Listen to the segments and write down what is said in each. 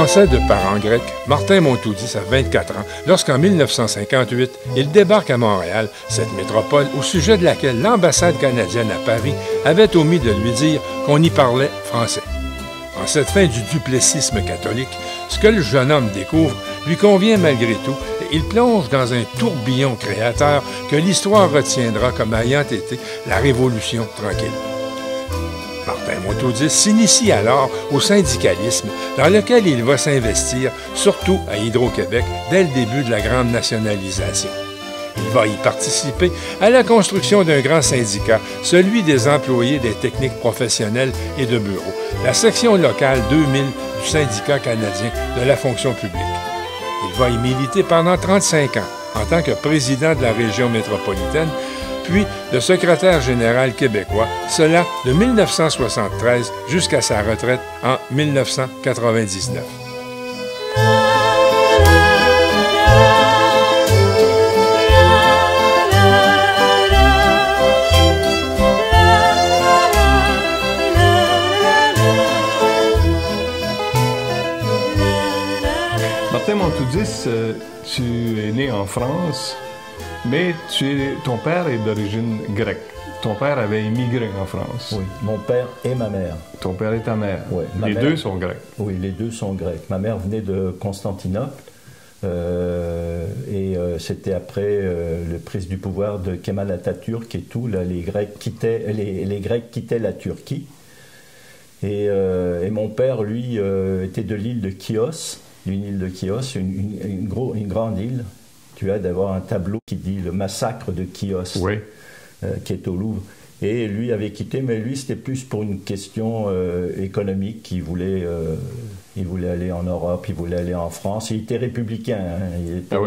Français de parents grecs, Martin Montoudis a 24 ans lorsqu'en 1958, il débarque à Montréal, cette métropole au sujet de laquelle l'ambassade canadienne à Paris avait omis de lui dire qu'on y parlait français. En cette fin du duplessisme catholique, ce que le jeune homme découvre lui convient malgré tout et il plonge dans un tourbillon créateur que l'histoire retiendra comme ayant été la Révolution tranquille. Martin Montoudis s'initie alors au syndicalisme dans lequel il va s'investir, surtout à Hydro-Québec, dès le début de la grande nationalisation. Il va y participer à la construction d'un grand syndicat, celui des employés des techniques professionnelles et de bureaux, la section locale 2000 du syndicat canadien de la fonction publique. Il va y militer pendant 35 ans en tant que président de la région métropolitaine, puis de secrétaire général québécois, cela de 1973 jusqu'à sa retraite en 1999. Martin Montoudis, tu es né en France, mais ton père est d'origine grecque. Ton père avait émigré en France. Oui, mon père et ma mère. Ton père et ta mère. Oui, les deux sont grecs. Oui, les deux sont grecs. Ma mère venait de Constantinople c'était après le prise du pouvoir de Kemal Atatürk et tout. Là, les Grecs quittaient la Turquie. Et mon père, lui, était de l'île de Chios, une île de Chios, une grande île. Tu as d'avoir un tableau qui dit le massacre de Chios, oui. Qui est au Louvre. Et lui avait quitté, mais lui c'était plus pour une question économique. Il voulait aller en Europe, il voulait aller en France. Il était républicain. Hein.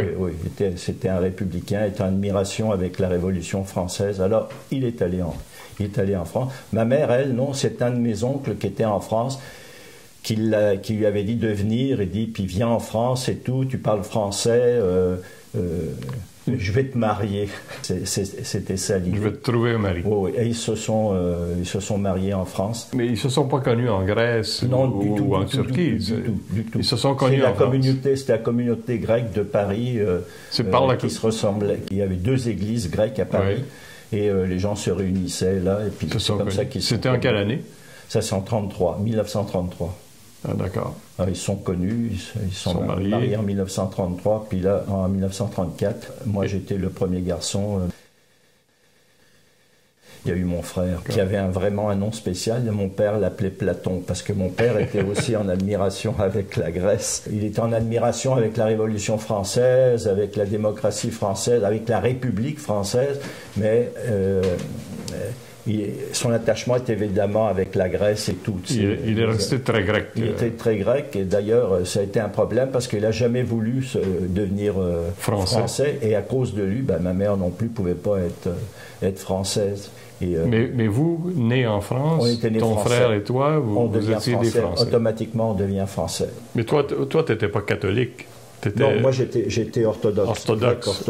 C'était un républicain, il était en admiration avec la Révolution française. Alors il est allé en France. Ma mère, elle, non, c'est un de mes oncles qui était en France. Qui lui avait dit de venir, et dit, puis viens en France et tout, tu parles français, je vais te marier. C'était ça l'idée. Je vais te trouver un mari. Oui, et ils se sont mariés en France. Mais ils ne se sont pas connus en Grèce ou en Turquie. Du tout. Ils se sont connus en France. C'était la communauté grecque de Paris qui se ressemblait. Il y avait deux églises grecques à Paris, et les gens se réunissaient là, et puis c'est comme ça qu'ils se sont C'était en quelle année? Ça, c'est en 1933. Ah, d'accord. Ils sont connus, ils sont mariés en 1933, puis là, en 1934, moi j'étais le premier garçon. Il y a eu mon frère, qui avait vraiment un nom spécial. Mon père l'appelait Platon, parce que mon père était aussi en admiration avec la Grèce. Il était en admiration avec la Révolution française, avec la démocratie française, avec la République française, mais... son attachement était évidemment avec la Grèce et tout. Il est resté très grec. Il était très grec, et d'ailleurs ça a été un problème parce qu'il n'a jamais voulu devenir français, et à cause de lui, ma mère non plus ne pouvait pas être française. Mais vous, né en France, ton français. Frère et toi, vous étiez des Français. Automatiquement, on devient français. Mais toi, tu n'étais pas catholique. Non, moi j'étais orthodoxe. Orthodoxe.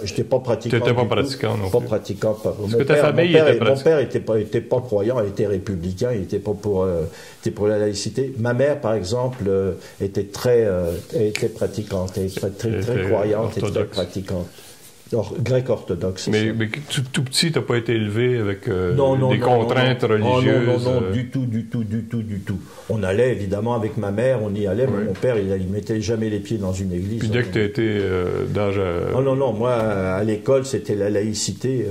Je n'étais pas pratiquant. Tu n'étais pas pratiquant non plus. Pas pratiquant. Est-ce que ta famille était pratiquante? Mon père était pas croyant, il était républicain, il n'était pas pour la laïcité. Ma mère, par exemple, était était pratiquante, elle était très croyante et très pratiquante. Grec orthodoxe. Mais tout petit, tu n'as pas été élevé avec des contraintes religieuses? Non, du tout. On allait évidemment avec ma mère, on y allait, mais mon père, il mettait jamais les pieds dans une église. Puis dès que tu étais d'âge... Non, moi, à l'école, c'était la laïcité.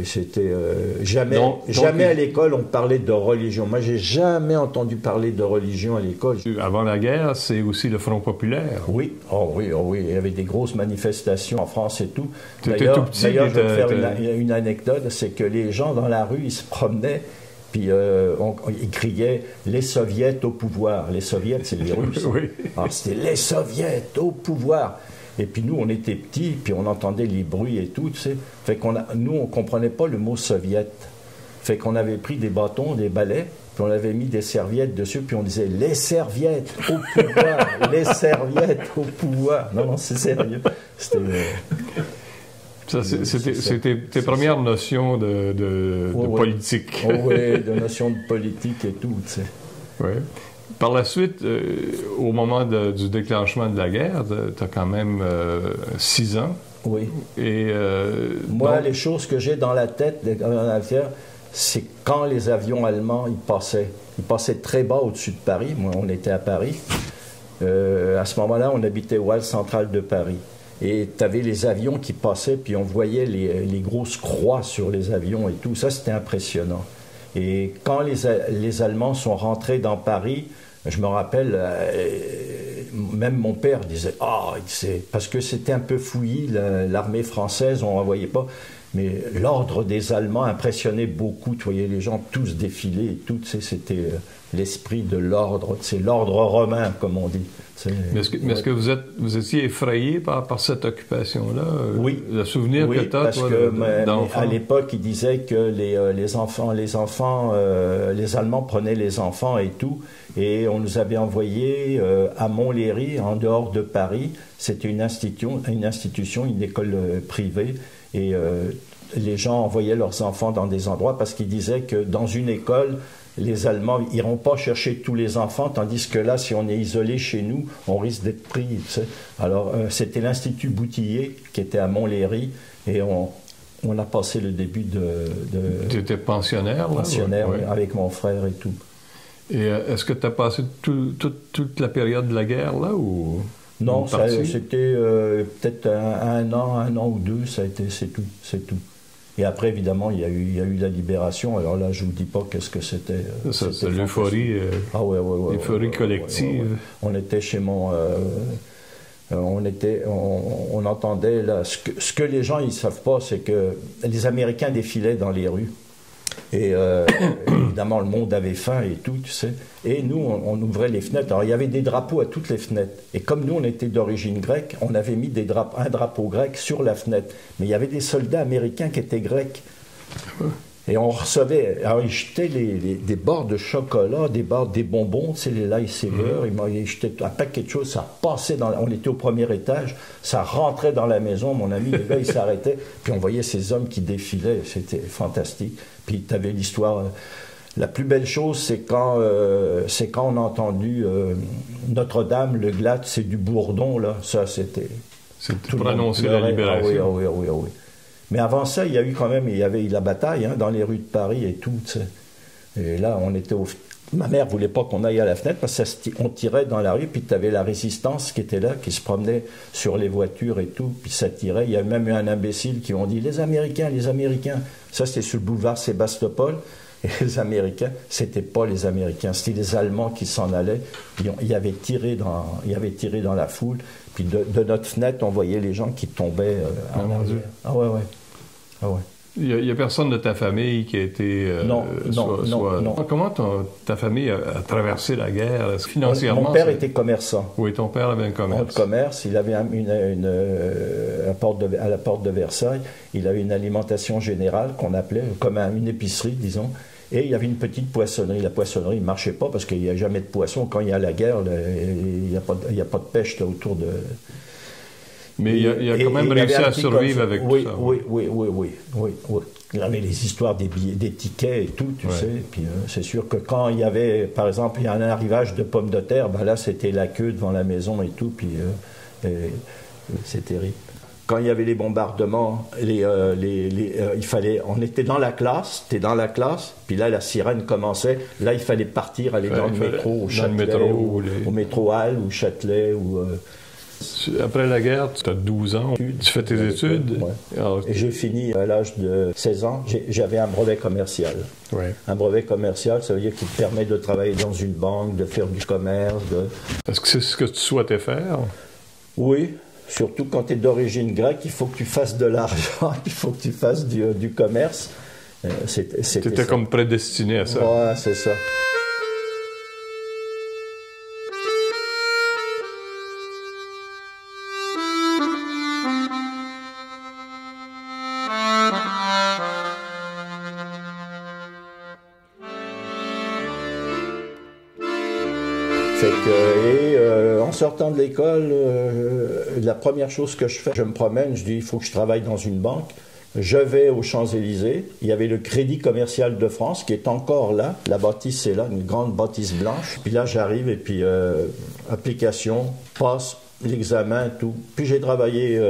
C'était jamais à l'école, on parlait de religion. Moi, j'ai jamais entendu parler de religion à l'école. Avant la guerre, c'est aussi le Front populaire. Oui, il y avait des grosses manifestations en France et tout. D'ailleurs, je vais te faire une anecdote, c'est que les gens dans la rue, ils se promenaient, puis ils criaient « les soviets au pouvoir ». Les soviets, c'est les Russes. Oui. Alors c'était « les soviets au pouvoir ». Et puis nous, on était petits, puis on entendait les bruits et tout, tu sais. Fait nous, on comprenait pas le mot « soviet ». Fait qu'on avait pris des bâtons, des balais, puis on avait mis des serviettes dessus, puis on disait « les serviettes au pouvoir, les serviettes au pouvoir ». Non, c'est sérieux. C'était tes premières notions de politique. Oui, de notions de politique et tout, tu sais. Oui. Par la suite, au moment du déclenchement de la guerre, tu as quand même 6 ans. Oui. Et, moi, donc... les choses que j'ai dans la tête, c'est quand les avions allemands, ils passaient très bas au-dessus de Paris. Moi, on était à Paris. À ce moment-là, on habitait au hall central de Paris. Et tu avais les avions qui passaient, puis on voyait les grosses croix sur les avions et tout. Ça, c'était impressionnant. Et quand les Allemands sont rentrés dans Paris, je me rappelle, même mon père disait « Ah, parce que c'était un peu fouillis, l'armée française, on ne voyait pas. » Mais l'ordre des Allemands impressionnait beaucoup. Tu voyais les gens tous défiler et tout. Tu sais, c'était l'esprit de l'ordre. C'est l'ordre romain, comme on dit. Mais est-ce que vous étiez effrayé par cette occupation-là? Oui. Le souvenir que tu as, toi, d'enfant? À l'époque, ils disaient que les Allemands prenaient les enfants et tout. Et on nous avait envoyés à Montlhéry, en dehors de Paris. C'était une institution, une école privée. Et les gens envoyaient leurs enfants dans des endroits parce qu'ils disaient que dans une école, les Allemands n'iront pas chercher tous les enfants, tandis que là, si on est isolé chez nous, on risque d'être pris. Tu sais. Alors, c'était l'Institut Boutillier qui était à Montlhéry et on a passé le début Tu étais pensionnaire? Pensionnaire, oui, avec mon frère et tout. Et est-ce que tu as passé toute la période de la guerre, là, ou... Non, c'était peut-être un an ou deux, c'est tout. Et après, évidemment, il y a eu la libération. Alors là, je ne vous dis pas qu'est-ce que c'était. C'est l'euphorie, l'euphorie collective. Ouais. On était chez mon... on entendait, là, ce que les gens ne savent pas, c'est que les Américains défilaient dans les rues. Et évidemment, le monde avait faim et tout, tu sais. Et nous, on ouvrait les fenêtres. Alors, il y avait des drapeaux à toutes les fenêtres. Et comme nous, on était d'origine grecque, on avait mis un drapeau grec sur la fenêtre. Mais il y avait des soldats américains qui étaient grecs. Et on recevait... Alors, ils jetaient des barres de chocolat, des bonbons, tu sais, les lifesavers. Ils jetaient un paquet de choses. Ça passait on était au premier étage. Ça rentrait dans la maison. Mon ami, les gars, ils s'arrêtaient. Puis on voyait ces hommes qui défilaient. C'était fantastique. Puis tu avais l'histoire... La plus belle chose, c'est quand on a entendu Notre-Dame, le Glatt, c'est du bourdon, là. Ça, c'était... C'était pour annoncer la libération. Oui. Mais avant ça, il y avait eu la bataille dans les rues de Paris et tout. T'sais. Et là, on était ma mère voulait pas qu'on aille à la fenêtre parce qu'on tirait dans la rue, puis tu avais la résistance qui était là, qui se promenait sur les voitures et tout, puis ça tirait. Il y a même eu un imbécile qui ont dit « Les Américains !» Ça, c'était sur le boulevard Sébastopol. Et les Américains, c'était pas les Américains, c'était les Allemands qui s'en allaient. Ils avaient tiré dans la foule. Puis de notre fenêtre, on voyait les gens qui tombaient en arrière. Ah ouais. Il n'y a personne de ta famille qui a été... Non. Comment ta famille a traversé la guerre financièrement? Mon père était commerçant. Oui, ton père avait un commerce. Il avait à la porte de Versailles, il avait une alimentation générale qu'on appelait comme une épicerie, disons. Et il y avait une petite poissonnerie. La poissonnerie ne marchait pas parce qu'il n'y a jamais de poisson. Quand il y a la guerre, il n'y a pas de pêche là, autour de... Mais il a quand même réussi à survivre avec tout ça. Oui. Il y avait les histoires des tickets et tout, tu sais. Puis c'est sûr que quand il y avait, par exemple, il y a un arrivage de pommes de terre, ben là, c'était la queue devant la maison et tout. Puis c'est terrible. Quand il y avait les bombardements, on était dans la classe, puis là, la sirène commençait. Là, il fallait partir, aller dans le métro, au Châtelet, au métro Halle, ou Châtelet, ou... Après la guerre, tu as 12 ans, tu fais tes études. Ouais. Alors, et j'ai fini à l'âge de 16 ans, j'avais un brevet commercial. Ouais. Un brevet commercial, ça veut dire qu'il te permet de travailler dans une banque, de faire du commerce. Est-ce que c'est ce que tu souhaitais faire? Oui, surtout quand tu es d'origine grecque, il faut que tu fasses de l'argent, il faut que tu fasses du commerce. Tu étais comme prédestiné à ça. Ouais, c'est ça. En sortant de l'école, la première chose que je fais, je me promène, je dis il faut que je travaille dans une banque. Je vais aux Champs-Élysées, il y avait le Crédit commercial de France qui est encore là, la bâtisse est là, une grande bâtisse blanche. Puis là j'arrive et puis application, passe l'examen, tout. Puis j'ai travaillé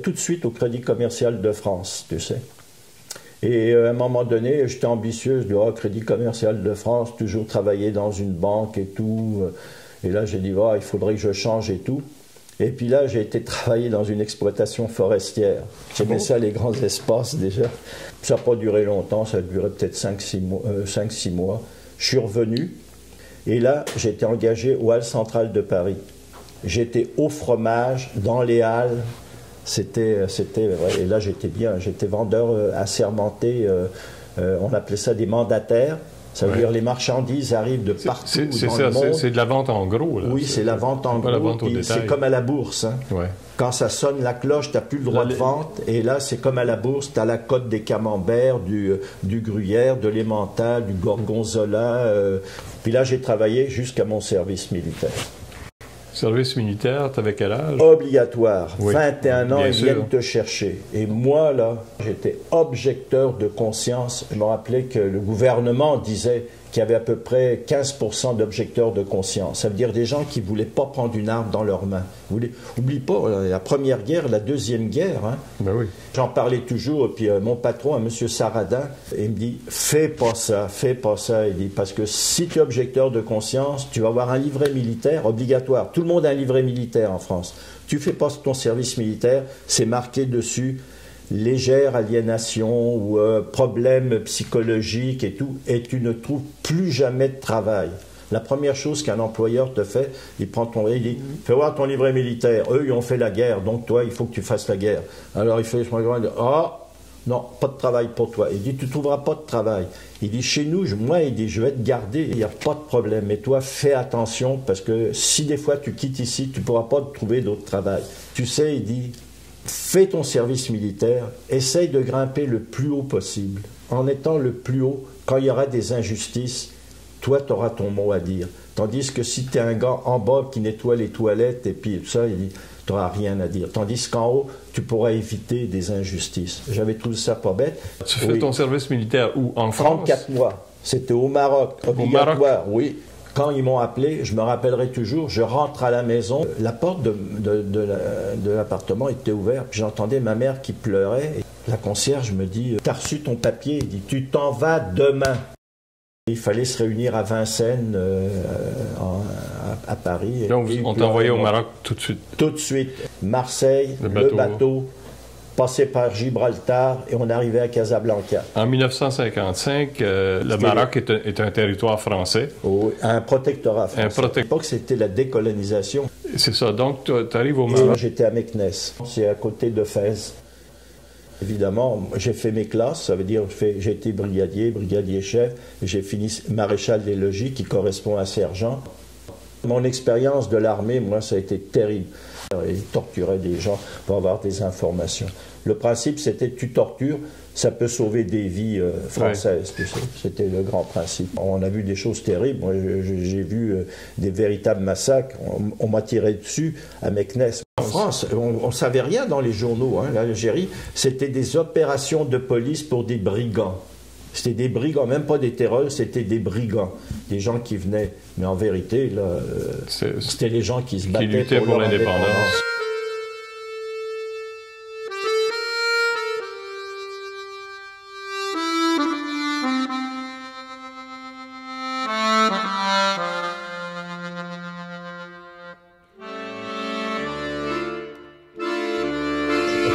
tout de suite au Crédit commercial de France, tu sais. Et à un moment donné, j'étais ambitieux, je dis « Crédit commercial de France, toujours travailler dans une banque et tout. » Et là j'ai dit « il faudrait que je change et tout. » Et puis là, j'ai été travailler dans une exploitation forestière. J'aimais ça, les grands espaces, déjà. Ça n'a pas duré longtemps, ça a duré peut-être 5-6 mois. Je suis revenu, et là, j'ai été engagé aux Halles centrales de Paris. J'étais au fromage, dans les halles. C'était vrai. Et là, j'étais bien. J'étais vendeur assermenté. On appelait ça des mandataires. Ça veut dire les marchandises arrivent de partout dans le monde. C'est de la vente en gros. Là. Oui, c'est la vente en gros. C'est comme à la bourse. Hein. Ouais. Quand ça sonne la cloche, tu n'as plus le droit de vente. Et là, c'est comme à la bourse. Tu as la cote des camemberts, du gruyère, de l'emmental, du gorgonzola. Puis là, j'ai travaillé jusqu'à mon service militaire. Service militaire, tu avais quel âge? Obligatoire. Oui, 21 ans, ils viennent te chercher. Et moi, là, j'étais objecteur de conscience. Je me rappelais que le gouvernement disait qu'il y avait à peu près 15% d'objecteurs de conscience. Ça veut dire des gens qui ne voulaient pas prendre une arme dans leurs mains. Oublie pas, la première guerre, la deuxième guerre. Hein. Ben oui. J'en parlais toujours, et puis mon patron, M. Saradin, il me dit « Fais pas ça. » Il dit « Parce que si tu es objecteur de conscience, tu vas avoir un livret militaire obligatoire. Tout le monde a un livret militaire en France. Tu fais pas ton service militaire, c'est marqué dessus légère aliénation ou problème psychologique et tout, et tu ne trouves plus jamais de travail. La première chose qu'un employeur te fait, il prend ton il dit « Fais voir ton livret militaire. Eux, ils ont fait la guerre, donc toi, il faut que tu fasses la guerre. » Alors il fait « non, pas de travail pour toi. » Il dit « Tu ne trouveras pas de travail. » Il dit « Chez nous, moi, il dit, je vais te garder, il n'y a pas de problème. Mais toi, fais attention, parce que si des fois tu quittes ici, tu ne pourras pas trouver d'autre travail. » Tu sais, il dit « Fais ton service militaire, essaye de grimper le plus haut possible. En étant le plus haut, quand il y aura des injustices, toi, tu auras ton mot à dire. Tandis que si tu es un gars en bas qui nettoie les toilettes et puis tout ça, il dit, tu n'auras rien à dire. Tandis qu'en haut, tu pourras éviter des injustices. J'avais trouvé ça pas bête. Tu fais ton service militaire où? En France? 34 mois. C'était au Maroc, obligatoire, au Maroc. Oui. Quand ils m'ont appelé, je me rappellerai toujours, je rentre à la maison, la porte de l'appartement était ouverte, puis j'entendais ma mère qui pleurait. Et la concierge me dit, t'as reçu ton papier? Il dit, tu t'en vas demain. Il fallait se réunir à Vincennes, à Paris. Donc, on t'a envoyé au Maroc tout de suite? Tout de suite. Marseille, le bateau, passé par Gibraltar et on arrivait à Casablanca. En 1955, le Maroc est un territoire français. Oh, un protectorat français. À l'époque, c'était la décolonisation. C'est ça. Donc, tu arrives au Maroc. J'étais à Meknès. C'est à côté de Fès. Évidemment, j'ai fait mes classes, ça veut dire j'ai été brigadier chef, j'ai fini maréchal des logis qui correspond à sergent. Mon expérience de l'armée, moi, ça a été terrible. Ils torturaient des gens pour avoir des informations. Le principe, c'était tu tortures, ça peut sauver des vies françaises. Ouais. C'était le grand principe. On a vu des choses terribles. Moi, j'ai vu des véritables massacres. On m'a tiré dessus à Meknès. En France, on ne savait rien dans les journaux. Hein. L'Algérie, c'était des opérations de police pour des brigands. C'était des brigands, même pas des terreurs, c'était des brigands. Des gens qui venaient. Mais en vérité, là, c'était les gens qui se battaient pour l'indépendance.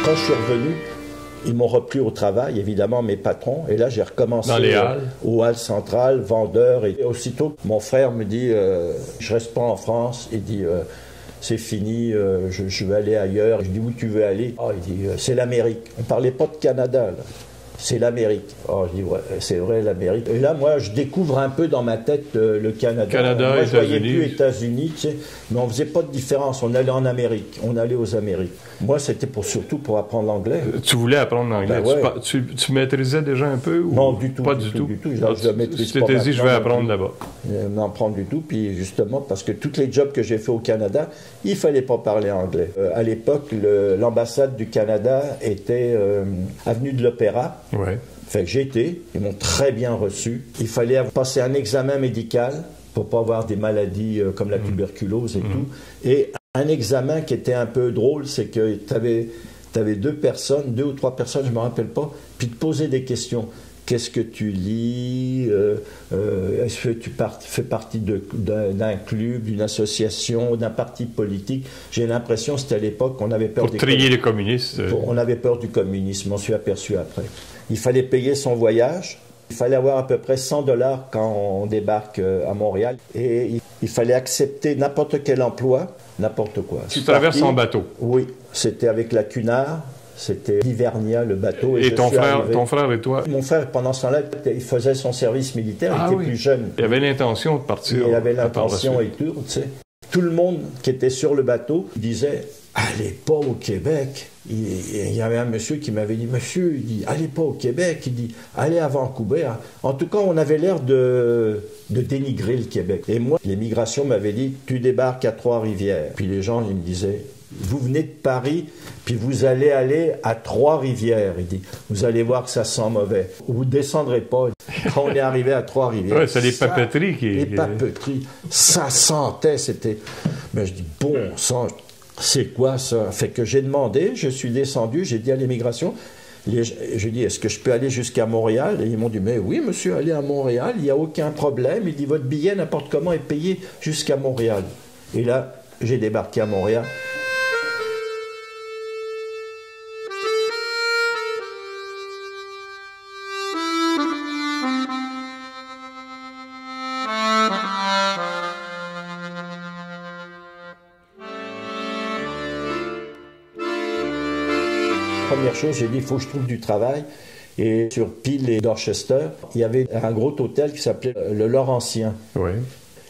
Quand je suis revenu, ils m'ont repris au travail, évidemment, mes patrons. Et là, j'ai recommencé aux halles centrales, vendeur. Et aussitôt, mon frère me dit, je reste pas en France. Il dit, c'est fini, je vais aller ailleurs. Je dis, où tu veux aller? Oh, il dit, c'est l'Amérique. On parlait pas de Canada, là. C'est l'Amérique. Oh, je dis, ouais, c'est vrai, l'Amérique. Et là, moi, je découvre un peu dans ma tête le Canada. Moi, je voyais plus États-Unis, tu sais, mais on faisait pas de différence. On allait en Amérique, on allait aux Amériques. Moi, c'était surtout pour apprendre l'anglais. Tu voulais apprendre l'anglais? Ben, ouais. Tu maîtrisais déjà un peu? Ou... Non, du tout. Pas du tout. Je maîtrise pas. Tu t'étais dit, je vais apprendre là-bas. n'en prendre du tout. Puis justement, parce que tous les jobs que j'ai fait au Canada, il ne fallait pas parler anglais. À l'époque, l'ambassade du Canada était avenue de l'Opéra. Ouais. Fait que j'ai été, ils m'ont très bien reçu. Il fallait passer un examen médical pour pas avoir des maladies comme la tuberculose et tout. Et un examen qui était un peu drôle, c'est que tu avais deux ou trois personnes, je ne me rappelle pas, puis te posaient des questions. Qu'est-ce que tu lis? Est-ce que tu fais partie d'un club, d'une association, d'un parti politique? J'ai l'impression, c'était à l'époque qu'on avait peur pour trier les communistes. On avait peur du communisme, on s'y aperçu après. Il fallait payer son voyage. Il fallait avoir à peu près $100 quand on débarque à Montréal. Et il fallait accepter n'importe quel emploi, n'importe quoi. Tu traverses en bateau? Oui, c'était avec la Cunard. C'était l'Hivernia, le bateau. Et ton frère et toi? Mon frère, pendant ce temps-là, il faisait son service militaire, il était plus jeune. Il avait l'intention de partir. Il avait l'intention et tout, tu sais. Tout le monde qui était sur le bateau disait « Allez pas au Québec ». Il y avait un monsieur qui m'avait dit « Monsieur, il dit, allez pas au Québec ». Il dit « Allez à Vancouver ». En tout cas, on avait l'air de dénigrer le Québec. Et moi, l'immigration m'avait dit « Tu débarques à Trois-Rivières ». Puis les gens, ils me disaient « Vous venez de Paris, puis vous allez aller à Trois-Rivières ». Il dit « Vous allez voir que ça sent mauvais. Vous ne descendrez pas ». Quand on est arrivé à Trois-Rivières... Oui, c'est les papeteries qui... Les papeteries, ça sentait, c'était... Mais je dis « Bon sang, c'est quoi ça ?» Fait que j'ai demandé, je suis descendu, j'ai dit à l'immigration... J'ai dit, est-ce que je peux aller jusqu'à Montréal? Et ils m'ont dit, mais oui, monsieur, allez à Montréal, il n'y a aucun problème. Il dit, votre billet, n'importe comment, est payé jusqu'à Montréal. Et là, j'ai débarqué à Montréal. Première chose, j'ai dit, il faut que je trouve du travail. Et sur Peel et Dorchester, il y avait un gros hôtel qui s'appelait le Laurentien. Oui.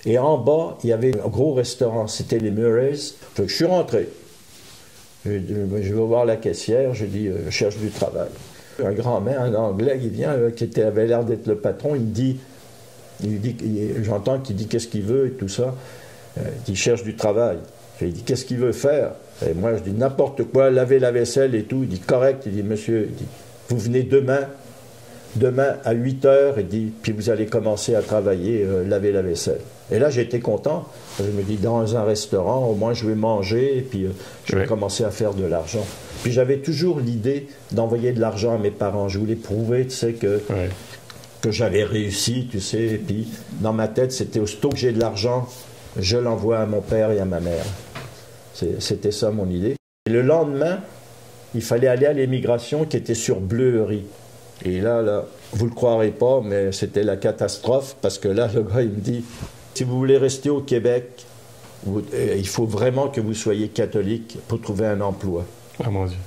Et en bas, il y avait un gros restaurant, c'était les Murray's. Fait que je suis rentré. Je vais voir la caissière, je dis, je cherche du travail. Un grand-mère, un Anglais, qui vient, qui avait l'air d'être le patron, il dit j'entends qu'il dit qu'est-ce qu'il veut et tout ça. Il dit, cherche du travail. Il dit, qu'est-ce qu'il veut faire? Et moi, je dis, n'importe quoi, laver la vaisselle et tout. Il dit, correct. Il dit, monsieur, il dit, vous venez demain à 8 heures, il dit, puis vous allez commencer à travailler, laver la vaisselle. Et là, j'étais content. Je me dis, dans un restaurant, au moins je vais manger, et puis je vais commencer à faire de l'argent. Puis j'avais toujours l'idée d'envoyer de l'argent à mes parents. Je voulais prouver, tu sais, que j'avais réussi, tu sais. Et puis, dans ma tête, c'était aussitôt que j'ai de l'argent, je l'envoie à mon père et à ma mère. C'était ça mon idée. Et le lendemain, il fallait aller à l'immigration qui était sur Bleury. Et là, vous ne le croirez pas, mais c'était la catastrophe parce que là, le gars, il me dit, si vous voulez rester au Québec, il faut vraiment que vous soyez catholique pour trouver un emploi. Ah mon Dieu.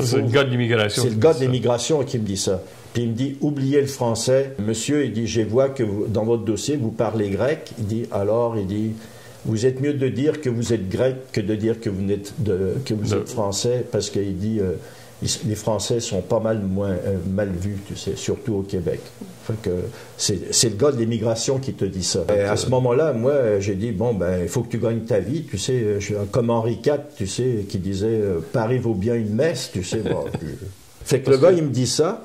C'est le gars de l'immigration. C'est le gars de l'immigration qui me dit ça. Puis il me dit, oubliez le français. Monsieur, il dit, je vois que dans votre dossier, vous parlez grec. Il dit, alors, vous êtes mieux de dire que vous êtes grec que de dire que vous êtes français, parce qu'il dit, les Français sont pas mal moins mal vus, tu sais, surtout au Québec. Fait que c'est le gars de l'immigration qui te dit ça. Et à ce moment-là, moi, j'ai dit, bon, ben, il faut que tu gagnes ta vie, tu sais, comme Henri IV, tu sais, qui disait, Paris vaut bien une messe, tu sais. Bon, fait que le gars, il me dit ça,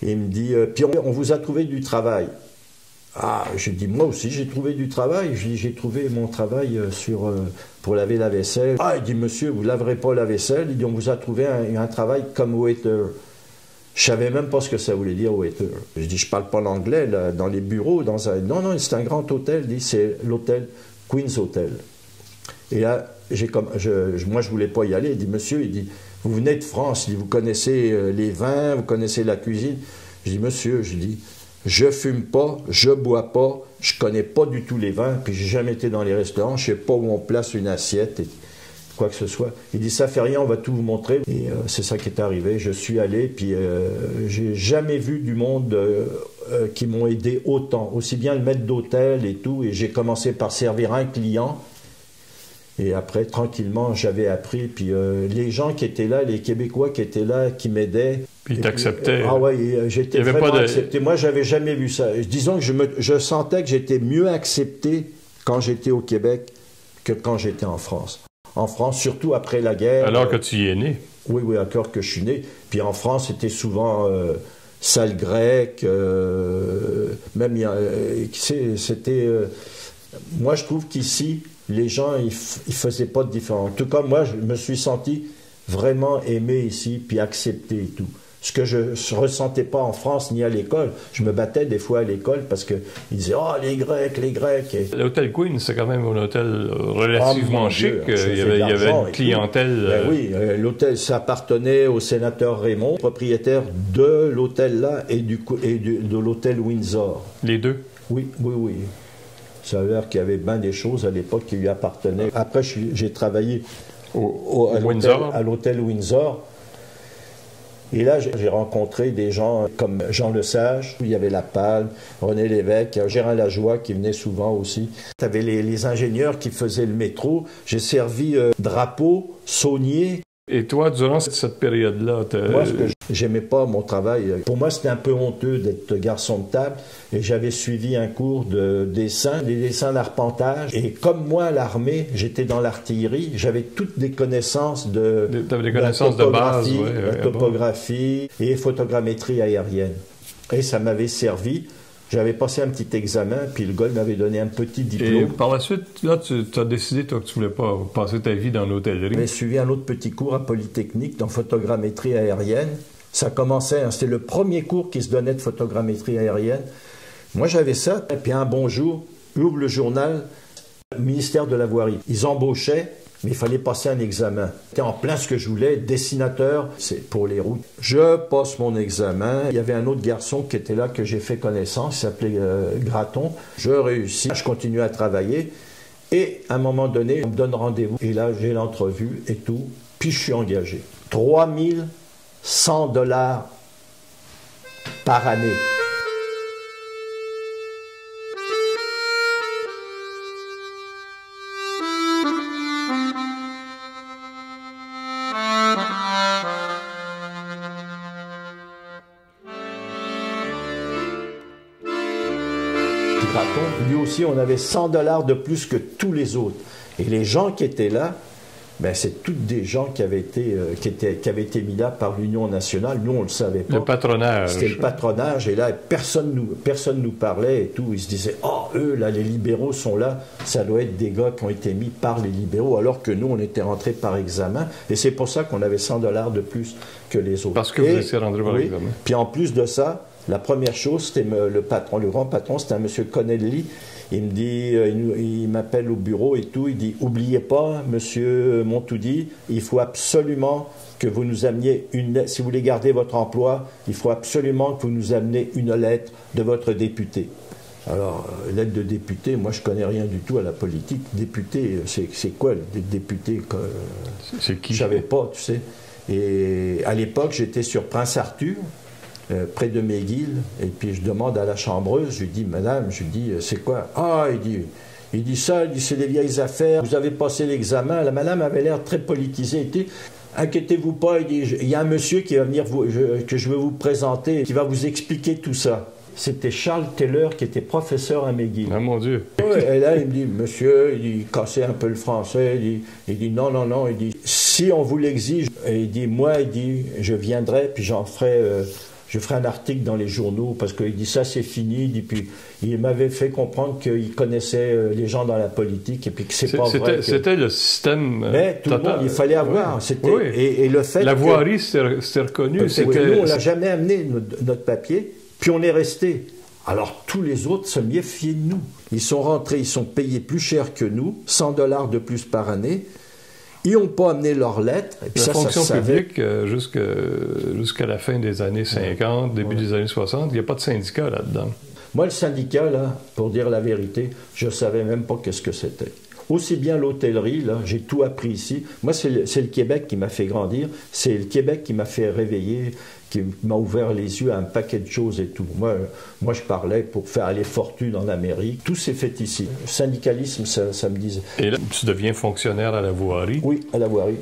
et il me dit, puis on vous a trouvé du travail. Ah, j'ai dit, moi aussi, j'ai trouvé du travail. J'ai trouvé mon travail pour laver la vaisselle. Ah, il dit, monsieur, vous ne laverez pas la vaisselle. Il dit, on vous a trouvé un travail comme waiter. Je savais même pas ce que ça voulait dire, waiter. Je dis, je parle pas l'anglais, là, dans les bureaux. Non, c'est un grand hôtel. Il dit, c'est l'hôtel Queen's Hotel. Et là, moi, je voulais pas y aller. Il dit, monsieur, vous venez de France. Il dit, vous connaissez les vins, vous connaissez la cuisine. Je dis, monsieur, je fume pas, je bois pas, je connais pas du tout les vins, puis j'ai jamais été dans les restaurants, je sais pas où on place une assiette, et quoi que ce soit. Il dit, ça fait rien, on va tout vous montrer. Et c'est ça qui est arrivé. Je suis allé, puis j'ai jamais vu du monde qui m'ont aidé autant. Aussi bien le maître d'hôtel et tout, et j'ai commencé par servir un client. Et après, tranquillement, j'avais appris. Puis les gens qui étaient là, les Québécois qui étaient là, qui m'aidaient. Puis ils t'acceptaient. Ah oui, j'étais vraiment accepté. Moi, j'avais jamais vu ça. Disons que je sentais que j'étais mieux accepté quand j'étais au Québec que quand j'étais en France. En France, surtout après la guerre. Alors que tu y es né. Oui, oui, alors que je suis né. Puis en France, c'était souvent sale grec. Même, c'était... moi, je trouve qu'ici, les gens, ils faisaient pas de différence. En tout cas, moi, je me suis senti vraiment aimé ici, puis accepté et tout. Ce que je ne ressentais pas en France ni à l'école. Je me battais des fois à l'école parce qu'ils disaient « Ah, les Grecs, les Grecs ». L'hôtel Queen, c'est quand même un hôtel relativement chic. Il y avait une clientèle... Ben oui, l'hôtel, ça appartenait au sénateur Raymond, propriétaire de l'hôtel-là et de l'hôtel Windsor. Les deux? Oui, oui, oui. Ça a l'air qu'il y avait bien des choses à l'époque qui lui appartenaient. Après, j'ai travaillé à l'hôtel Windsor. Et là, j'ai rencontré des gens comme Jean Lesage, il y avait La Palme, René Lévesque, Gérard Lajoie qui venait souvent aussi. Tu avais les ingénieurs qui faisaient le métro. J'ai servi drapeau, saunier. Et toi, durant cette période-là... Moi, j'aimais pas mon travail. Pour moi, c'était un peu honteux d'être garçon de table. Et j'avais suivi un cours de dessin, des dessins d'arpentage. Et comme moi, à l'armée, j'étais dans l'artillerie. J'avais toutes des connaissances de base, la topographie et photogrammétrie aérienne. Et ça m'avait servi. J'avais passé un petit examen, puis le gars m'avait donné un petit diplôme. Et par la suite, là, tu as décidé, toi, que tu voulais pas passer ta vie dans l'hôtellerie. J'ai suivi un autre petit cours à Polytechnique dans photogrammétrie aérienne. Ça commençait, c'était le premier cours qui se donnait de photogrammétrie aérienne. Moi, j'avais ça, et puis un bon jour, ouvre le journal, ministère de la Voirie. Ils embauchaient, mais il fallait passer un examen. C'était en plein ce que je voulais, dessinateur, c'est pour les routes. Je passe mon examen. Il y avait un autre garçon qui était là, que j'ai fait connaissance, il s'appelait Graton. Je réussis, je continue à travailler. Et à un moment donné, on me donne rendez-vous. Et là, j'ai l'entrevue et tout. Puis je suis engagé. 3100 $ par année. Lui aussi, on avait 100 $ de plus que tous les autres. Et les gens qui étaient là, ben, c'est toutes des gens qui avaient été mis là par l'Union nationale. Nous, on ne le savait pas. Le patronage. C'était le patronage. Et là, personne nous parlait et tout. Ils se disaient, oh, eux, là, les libéraux sont là. Ça doit être des gars qui ont été mis par les libéraux, alors que nous, on était rentrés par examen. Et c'est pour ça qu'on avait 100 $ de plus que les autres. Parce que vous étiez rentrés par examen. Puis en plus de ça, la première chose, c'était le patron, le grand patron, c'était un monsieur Connelly. Il me dit, il m'appelle au bureau et tout, il dit, oubliez pas, monsieur Montoudi, il faut absolument que vous nous ameniez une lettre, si vous voulez garder votre emploi, il faut absolument que vous nous ameniez une lettre de votre député. Alors, lettre de député, moi je connais rien du tout à la politique. Député, c'est quoi des députés? C'est qui? Je savais pas, tu sais. Et à l'époque, j'étais sur Prince Arthur, près de McGill, et puis je demande à la chambreuse, je lui dis, madame, je lui dis, c'est quoi? Ah, il dit ça, c'est des vieilles affaires, vous avez passé l'examen. La madame avait l'air très politisée. Inquiétez-vous pas, il dit, il y a un monsieur qui va venir, que je veux vous présenter, qui va vous expliquer tout ça. C'était Charles Taylor qui était professeur à McGill. Ah mon Dieu! Et là, il me dit, monsieur, il cassait un peu le français, il dit non, non, non, il dit, si on vous l'exige, et il dit, moi, il dit, je viendrai, puis je ferai un article dans les journaux, parce qu'il dit, ça c'est fini, puis il m'avait fait comprendre qu'il connaissait les gens dans la politique, et puis que c'est pas vrai. C'était le système mais tout total. Le monde, il fallait avoir. Oui. Et le fait la voirie, c'était reconnu. C'est que nous, on n'a jamais amené notre papier, puis on est resté. Alors tous les autres se méfiaient de nous. Ils sont rentrés, ils sont payés plus cher que nous, 100 $ de plus par année. Ils n'ont pas amené leurs lettres. Et puis la fonction publique, jusqu'à la fin des années 50, début des années 60, il n'y a pas de syndicat là-dedans. Moi, le syndicat, là, pour dire la vérité, je ne savais même pas qu'est-ce que c'était. Aussi bien l'hôtellerie, là, j'ai tout appris ici. Moi, c'est le Québec qui m'a fait grandir. C'est le Québec qui m'a fait réveiller, qui m'a ouvert les yeux à un paquet de choses et tout. Moi je parlais pour faire aller fortune en Amérique. Tout s'est fait ici. Le syndicalisme, ça me disait. Et là, tu deviens fonctionnaire à la voirie? Oui, à la voirie.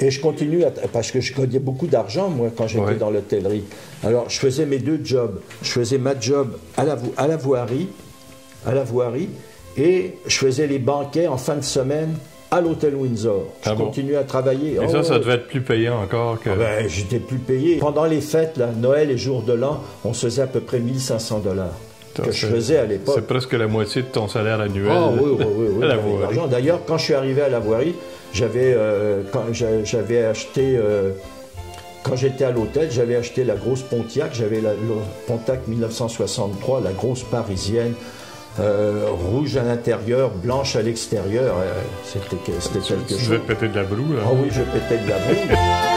Et je continue, parce que je gagnais beaucoup d'argent, moi, quand j'étais dans l'hôtellerie. Alors, je faisais mes deux jobs. Je faisais ma job à la voirie, et je faisais les banquets en fin de semaine à l'hôtel Windsor. Je continuais à travailler. Et ça devait être plus payant encore que... Ben, j'étais plus payé. Pendant les fêtes, là, Noël et jour de l'an, on se faisait à peu près 1500 $. Que je faisais à l'époque. C'est presque la moitié de ton salaire annuel. Oui, à la voirie. D'ailleurs, quand je suis arrivé à la voirie, j'avais acheté, quand j'étais à l'hôtel, j'avais acheté la grosse Pontiac, j'avais la Pontiac 1963, la grosse parisienne, rouge à l'intérieur, blanche à l'extérieur. C'était quelque chose. Tu devais péter de la broue, là. Ah oui, je pétais de la broue.